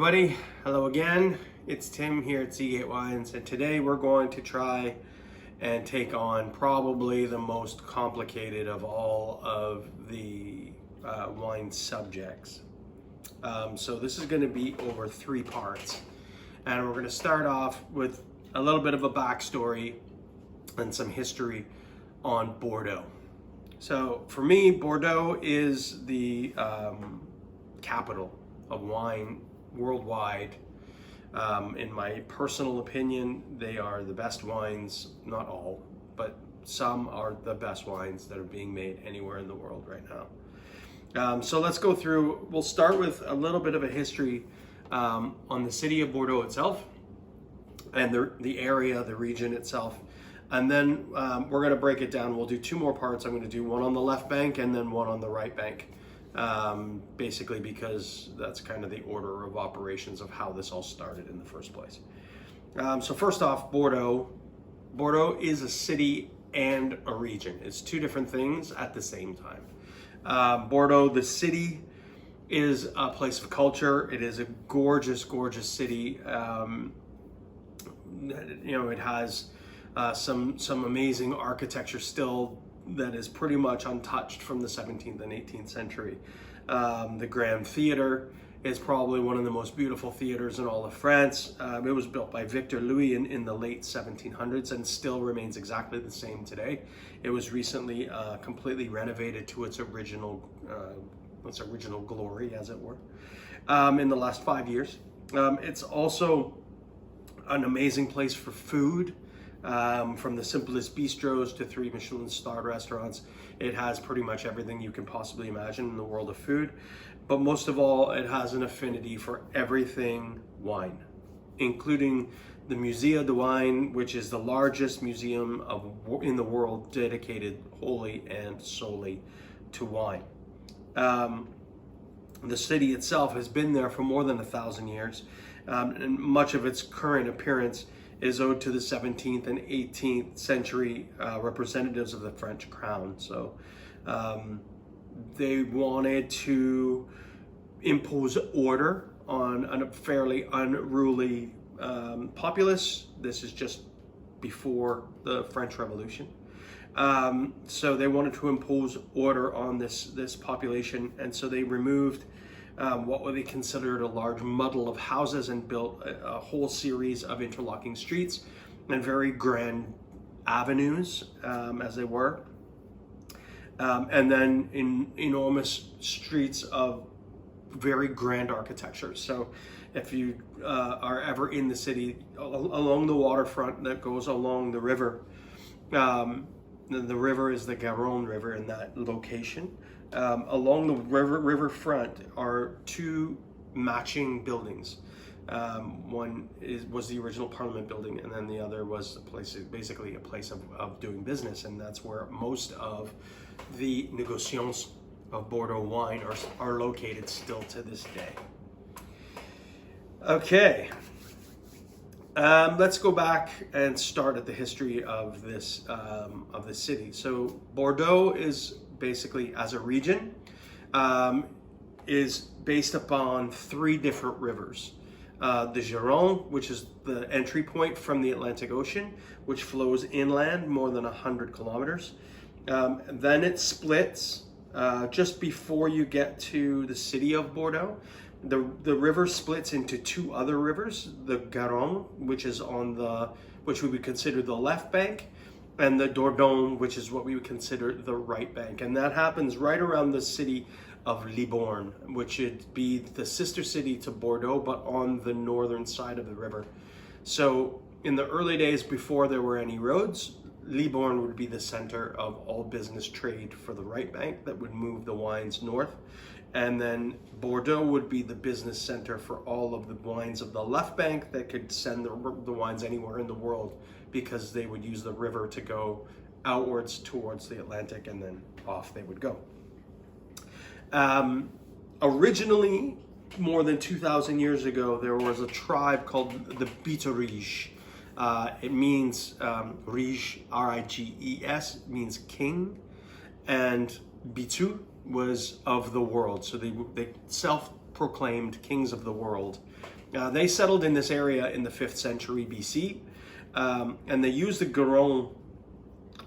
everybody, hello again. It's Tim here at Seagate Wines, and today we're going to try and take on probably the most complicated of all of the wine subjects. So this is going to be over 3 parts, and we're going to start off with a little bit of a backstory and some history on Bordeaux. So for me, Bordeaux is the capital of wine worldwide. In my personal opinion, they are the best wines, not all, but some are the best wines that are being made anywhere in the world right now. So let's go through, we'll start with a little bit of a history on the city of Bordeaux itself and the area, the region itself. And then we're going to break it down. We'll do 2 more parts. I'm going to do one on the left bank and then one on the right bank. Basically because that's kind of the order of operations of how this all started in the first place. So first off, Bordeaux. Bordeaux is a city and a region. It's 2 different things at the same time. Bordeaux, the city, is a place of culture. It is a gorgeous, gorgeous city. It has some amazing architecture still that is pretty much untouched from the 17th and 18th century. The Grand Theater is probably one of the most beautiful theaters in all of France. It was built by Victor Louis in the late 1700s and still remains exactly the same today. It was recently completely renovated to its original glory, as it were, in the last 5 years. It's also an amazing place for food. From the simplest bistros to 3 Michelin-starred restaurants. It has pretty much everything you can possibly imagine in the world of food. But most of all, it has an affinity for everything wine, including the Musée de Wine, which is the largest museum in the world dedicated wholly and solely to wine. The city itself has been there for more than 1,000 years, and much of its current appearance is owed to the 17th and 18th century representatives of the French crown. So they wanted to impose order on a fairly unruly populace. This is just before the French Revolution. So they wanted to impose order on this population, and so they removed what they considered a large muddle of houses and built a whole series of interlocking streets and very grand avenues, as they were. And then enormous streets of very grand architecture. So if you are ever in the city, along the waterfront that goes along the river, the river is the Garonne River in that location. Along the riverfront are 2 matching buildings. One was the original Parliament building, and then the other was basically a place of doing business, and that's where most of the négociants of Bordeaux wine are located still to this day. Okay, let's go back and start at the history of this city. So Bordeaux is basically, as a region, is based upon 3 different rivers. The Gironde, which is the entry point from the Atlantic Ocean, which flows inland more than 100 kilometers. Then it splits just before you get to the city of Bordeaux. The river splits into 2 other rivers, the Garonne, which we would consider the left bank, and the Dordogne, which is what we would consider the right bank. And that happens right around the city of Libourne, which would be the sister city to Bordeaux, but on the northern side of the river. So in the early days, before there were any roads, Libourne would be the center of all business trade for the right bank that would move the wines north. And then Bordeaux would be the business center for all of the wines of the left bank that could send the wines anywhere in the world, because they would use the river to go outwards towards the Atlantic, and then off they would go. Originally, more than 2,000 years ago, there was a tribe called the Bituriges. It means Riges, R-I-G-E-S, means king, and Bitu was of the world. So they self-proclaimed kings of the world. They settled in this area in the 5th century BC, and they used the Garonne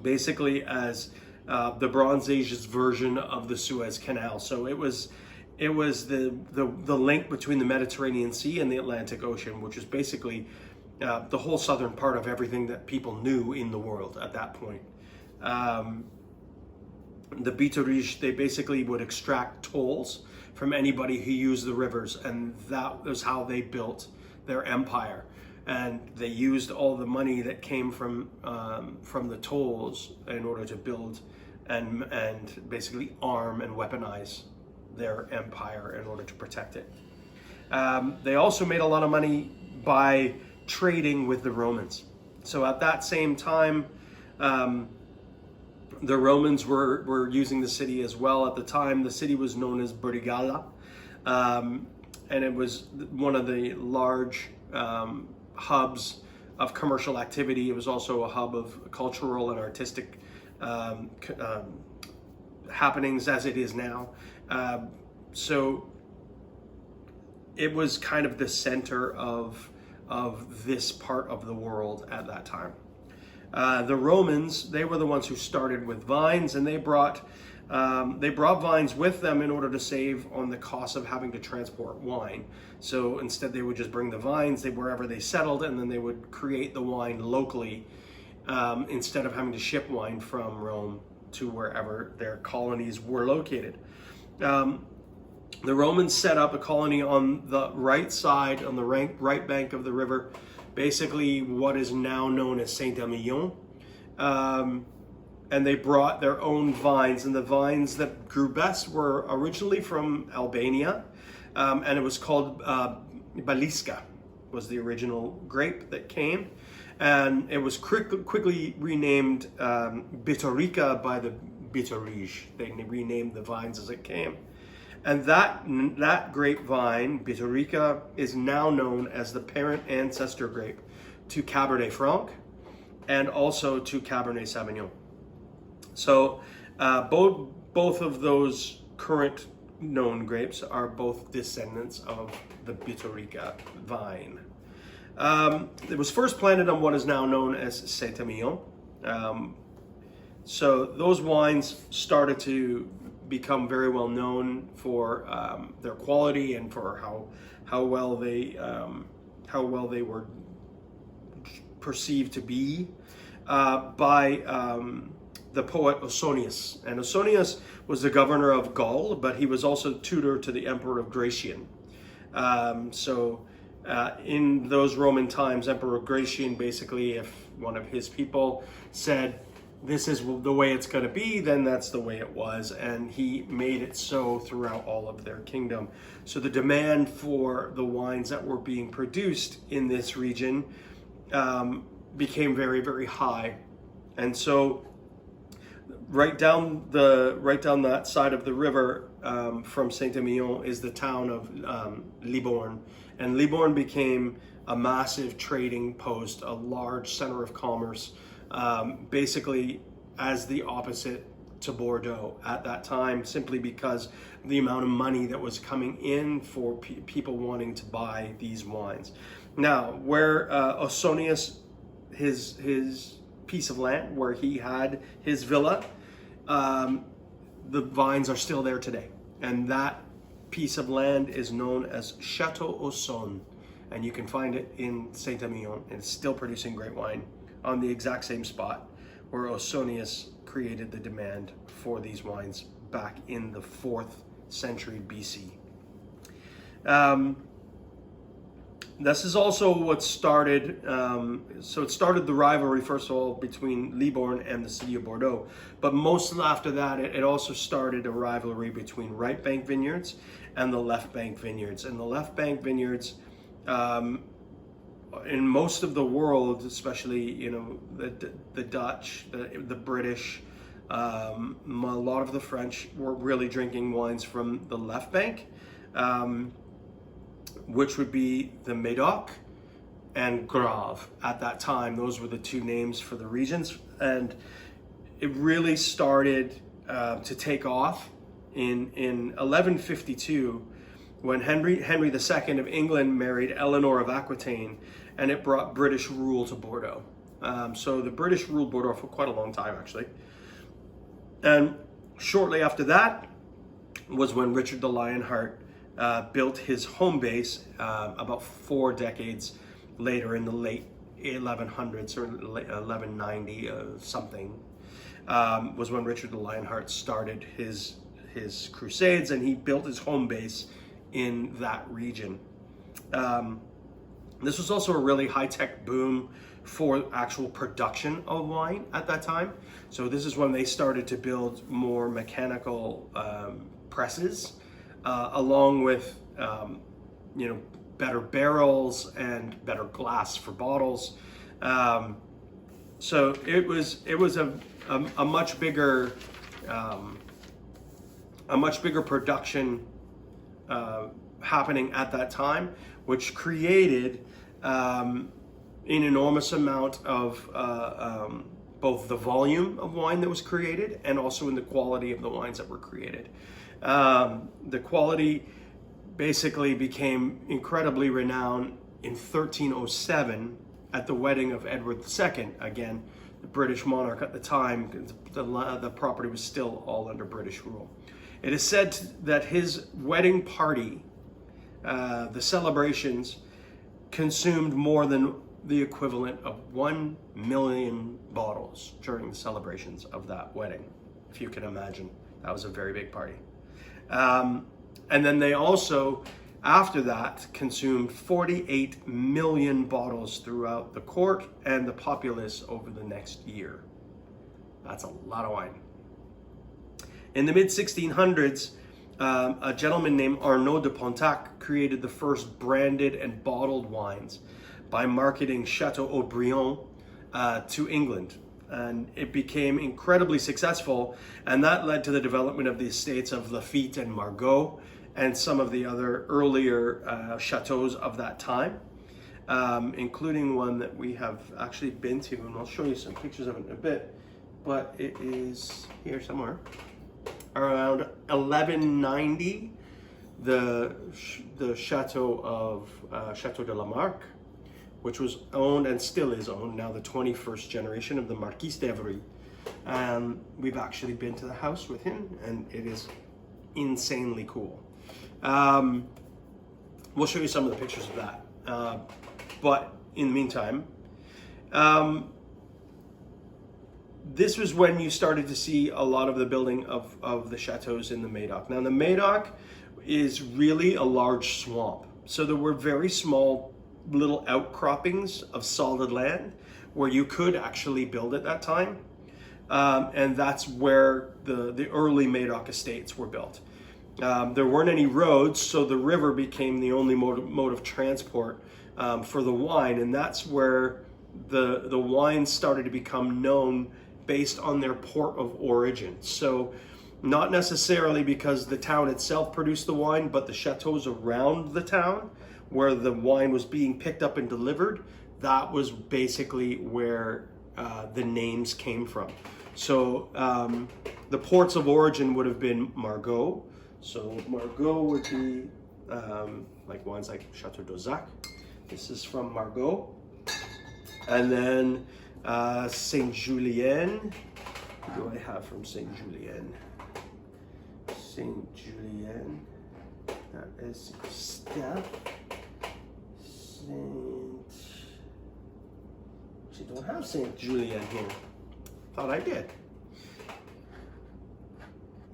basically as the Bronze Age's version of the Suez Canal. So it was the link between the Mediterranean Sea and the Atlantic Ocean, which is basically the whole southern part of everything that people knew in the world at that point. The Bituriges, they basically would extract tolls from anybody who used the rivers, and that was how they built their empire. And they used all the money that came from the tolls in order to build and basically arm and weaponize their empire in order to protect it. They also made a lot of money by trading with the Romans. So at that same time, the Romans were using the city as well. At the time, the city was known as Burdigala, and it was one of the large hubs of commercial activity. It was also a hub of cultural and artistic happenings, as it is now. So it was kind of the center of this part of the world at that time. The Romans, they were the ones who started with vines, and they brought vines with them in order to save on the cost of having to transport wine. So instead, they would just bring the vines wherever they settled, and then they would create the wine locally instead of having to ship wine from Rome to wherever their colonies were located. The Romans set up a colony on the right side, on the right bank of the river, basically what is now known as Saint-Emilion. And they brought their own vines, and the vines that grew best were originally from Albania, and it was called Baliska, was the original grape that came, and it was quickly renamed Biturica by the Bituriges. They renamed the vines as it came. And that grapevine, Biturica, is now known as the parent ancestor grape to Cabernet Franc and also to Cabernet Sauvignon. So both of those current known grapes are both descendants of the Biturica vine. It was first planted on what is now known as Saint-Emilion. So those wines started to become very well known for their quality and for how well they were perceived to be by the poet Ausonius. And Ausonius was the governor of Gaul, but he was also tutor to the emperor of Gratian. In those Roman times, Emperor Gratian, basically, if one of his people said, this is the way it's going to be, then that's the way it was. And he made it so throughout all of their kingdom. So the demand for the wines that were being produced in this region became very, very high. And so right down that side of the river from Saint-Emilion is the town of Libourne. And Libourne became a massive trading post, a large center of commerce, basically as the opposite to Bordeaux at that time, simply because the amount of money that was coming in for people wanting to buy these wines. Now, where Ausonius, his piece of land where he had his villa, the vines are still there today, and that piece of land is known as Chateau Ausone, and you can find it in Saint-Emilion, and it's still producing great wine on the exact same spot where Ausonius created the demand for these wines back in the 4th century BC. This is also what started, so it started the rivalry, first of all, between Libourne and the city of Bordeaux. But most after that, it also started a rivalry between right bank vineyards and the left bank vineyards. And the left bank vineyards, in most of the world, especially, the Dutch, the British, a lot of the French were really drinking wines from the left bank, which would be the Médoc and Grave at that time. Those were the two names for the regions. And it really started to take off in 1152. when Henry II of England married Eleanor of Aquitaine, and it brought British rule to Bordeaux. So the British ruled Bordeaux for quite a long time, actually. And shortly after that was when Richard the Lionheart built his home base about 4 decades later in the late 1100s or 1190 something. Was when Richard the Lionheart started his crusades, and he built his home base in that region. This was also a really high-tech boom for actual production of wine at that time. So this is when they started to build more mechanical presses, along with better barrels and better glass for bottles. So it was a much bigger production happening at that time, which created an enormous amount of both the volume of wine that was created and also in the quality of the wines that were created. The quality basically became incredibly renowned in 1307 at the wedding of Edward II, again, the British monarch at the time. The property was still all under British rule. It is said that his wedding party, the celebrations, consumed more than the equivalent of 1 million bottles during the celebrations of that wedding, if you can imagine. That was a very big party. And then they also, after that, consumed 48 million bottles throughout the court and the populace over the next year. That's a lot of wine. In the mid-1600s, a gentleman named Arnaud de Pontac created the first branded and bottled wines by marketing Chateau Haut-Brion to England. And it became incredibly successful, and that led to the development of the estates of Lafite and Margaux and some of the other earlier chateaus of that time, including one that we have actually been to, and I'll show you some pictures of it in a bit, but it is here somewhere. Around 1190, the chateau of Chateau de la Marque, which was owned and still is owned, now the 21st generation of the Marquis d'Evry. We've actually been to the house with him, and it is insanely cool. We'll show you some of the pictures of that. But in the meantime, this was when you started to see a lot of the building of the chateaus in the Médoc. Now, the Médoc is really a large swamp. So there were very small little outcroppings of solid land where you could actually build at that time. And that's where the early Médoc estates were built. There weren't any roads, so the river became the only mode of transport for the wine, and that's where the wines started to become known based on their port of origin. So not necessarily because the town itself produced the wine, but the chateaus around the town where the wine was being picked up and delivered, that was basically where the names came from. So the ports of origin would have been Margaux. So Margaux would be like wines like Chateau d'Ozac. This is from Margaux. And then Saint-Julien. What do I have from Saint-Julien? Saint-Julien. That is Steph. Actually, don't have Saint-Julien here. Thought I did.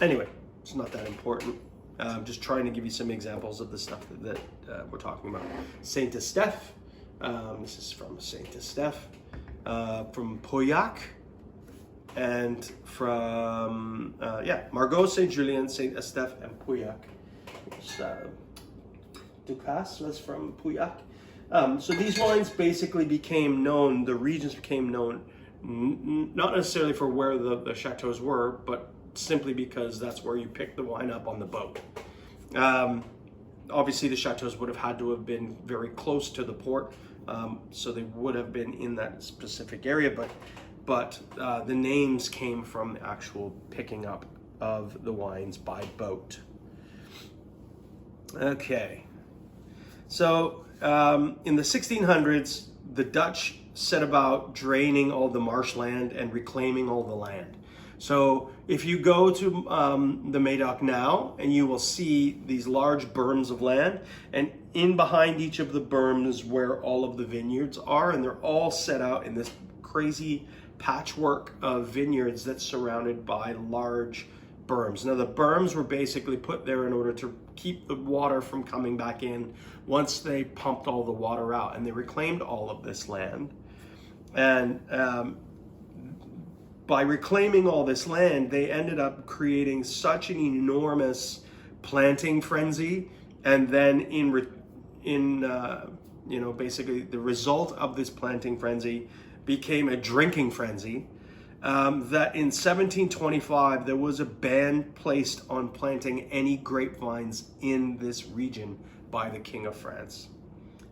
Anyway, it's not that important. I'm just trying to give you some examples of the stuff that we're talking about. Saint Estèphe. This is from Saint Estèphe. From Pauillac. And from, Margaux, Saint-Julien, Saint Estèphe, and Pauillac. Ducasse was from Pauillac. So these wines basically became known, the regions became known, not necessarily for where the chateaus were, but simply because that's where you pick the wine up on the boat. Obviously the chateaus would have had to have been very close to the port, so they would have been in that specific area, but the names came from the actual picking up of the wines by boat. Okay. So in the 1600s, the Dutch set about draining all the marshland and reclaiming all the land. So if you go to the Médoc now, and you will see these large berms of land, and in behind each of the berms is where all of the vineyards are, and they're all set out in this crazy patchwork of vineyards that's surrounded by large berms. Now the berms were basically put there in order to keep the water from coming back in once they pumped all the water out, and they reclaimed all of this land. And by reclaiming all this land, they ended up creating such an enormous planting frenzy, and then basically the result of this planting frenzy became a drinking frenzy. That in 1725 there was a ban placed on planting any grapevines in this region by the King of France.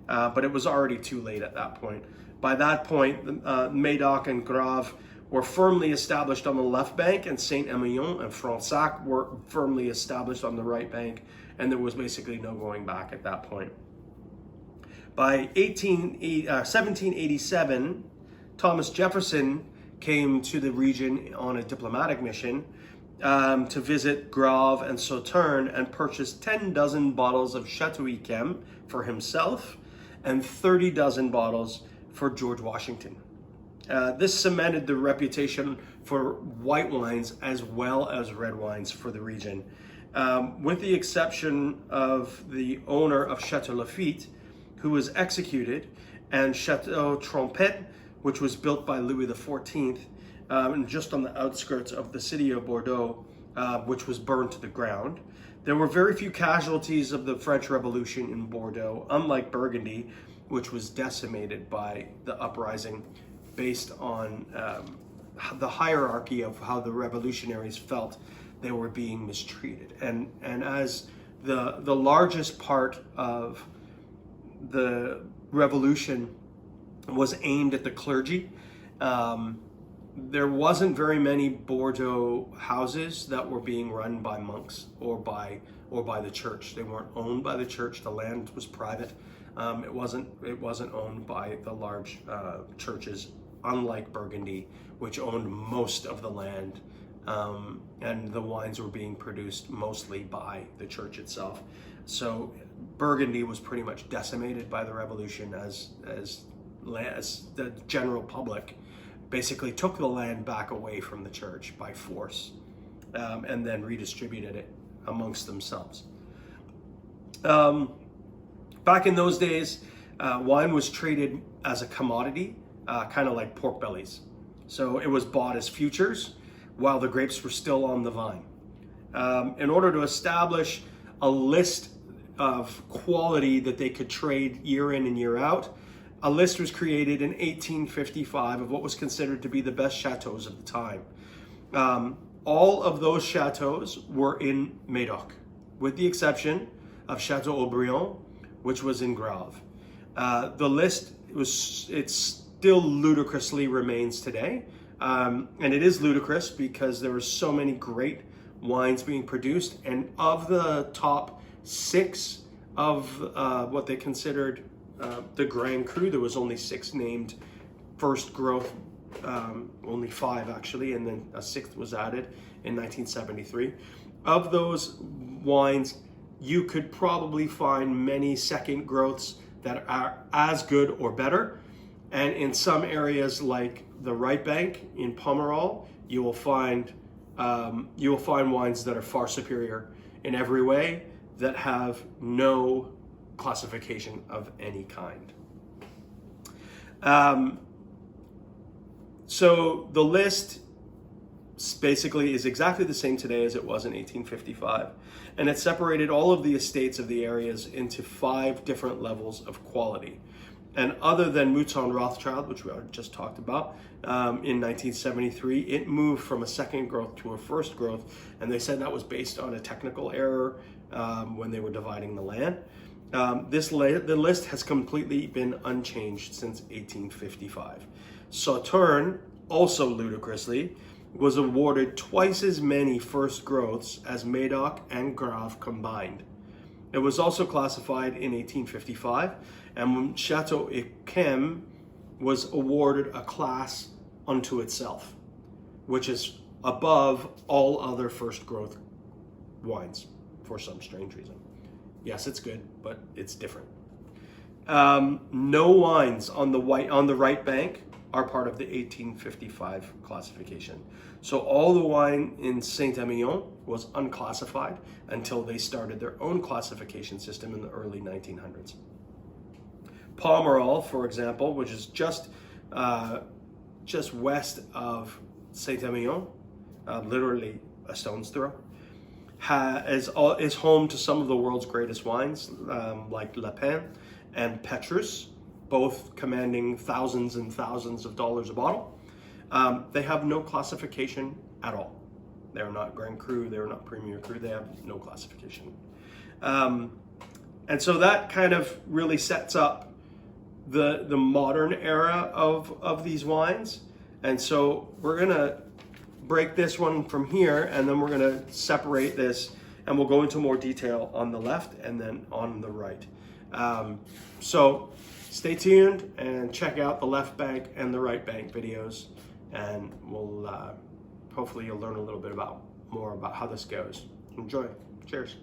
But it was already too late at that point. By that point, Médoc and Grave were firmly established on the left bank, and Saint-Emilion and Fronsac were firmly established on the right bank, and there was basically no going back at that point. By 1787, Thomas Jefferson came to the region on a diplomatic mission to visit Grave and Sauternes, and purchased 10 dozen bottles of Chateau Yquem for himself and 30 dozen bottles for George Washington. This cemented the reputation for white wines as well as red wines for the region. With the exception of the owner of Chateau Lafite, who was executed, and Chateau Trompette, which was built by Louis XIV, just on the outskirts of the city of Bordeaux, which was burned to the ground. There were very few casualties of the French Revolution in Bordeaux, unlike Burgundy, which was decimated by the uprising based on the hierarchy of how the revolutionaries felt they were being mistreated. And as the largest part of the revolution was aimed at the clergy, there wasn't very many Bordeaux houses that were being run by monks or by the church. They weren't owned by the church. The land was private. It wasn't owned by the large churches, unlike Burgundy, which owned most of the land, and the wines were being produced mostly by the church itself. So Burgundy was pretty much decimated by the revolution as the general public basically took the land back away from the church by force, and then redistributed it amongst themselves. Back in those days, wine was traded as a commodity, kind of like pork bellies. So it was bought as futures while the grapes were still on the vine. In order to establish a list of quality that they could trade year in and year out, a list was created in 1855 of what was considered to be the best chateaus of the time. All of those chateaus were in Médoc, with the exception of Chateau Aubryon, which was in Grave. The list it still ludicrously remains today, and it is ludicrous because there were so many great wines being produced, and of the top 6 of what they considered the Grand Cru, there was only 6 named first growth, only 5 actually, and then a 6th was added in 1973. Of those wines, you could probably find many second growths that are as good or better. And in some areas like the right bank in Pomerol, you will find wines that are far superior in every way, that have no classification of any kind. So the list basically is exactly the same today as it was in 1855. And it separated all of the estates of the areas into 5 different levels of quality. And other than Mouton Rothschild, which we already just talked about, in 1973, it moved from a second growth to a first growth. And they said that was based on a technical error when they were dividing the land. The list has completely been unchanged since 1855. Sauternes, also ludicrously, was awarded twice as many first growths as Médoc and Grave combined. It was also classified in 1855, and Chateau Yquem was awarded a class unto itself, which is above all other first growth wines for some strange reason. Yes, it's good, but it's different. No wines on the right bank are part of the 1855 classification. So all the wine in Saint-Emilion was unclassified until they started their own classification system in the early 1900s. Pomerol, for example, which is just west of Saint-Emilion, literally a stone's throw, is home to some of the world's greatest wines, like Le Pen and Petrus, both commanding thousands and thousands of dollars a bottle. They have no classification at all. They're not Grand Cru, they're not Premier Cru, they have no classification. And so that kind of really sets up the modern era of these wines. And so we're gonna break this one from here, and then we're gonna separate this, and we'll go into more detail on the left and then on the right. So stay tuned and check out the left bank and the right bank videos, and we'll hopefully you'll learn a little bit more about how this goes. Enjoy. Cheers.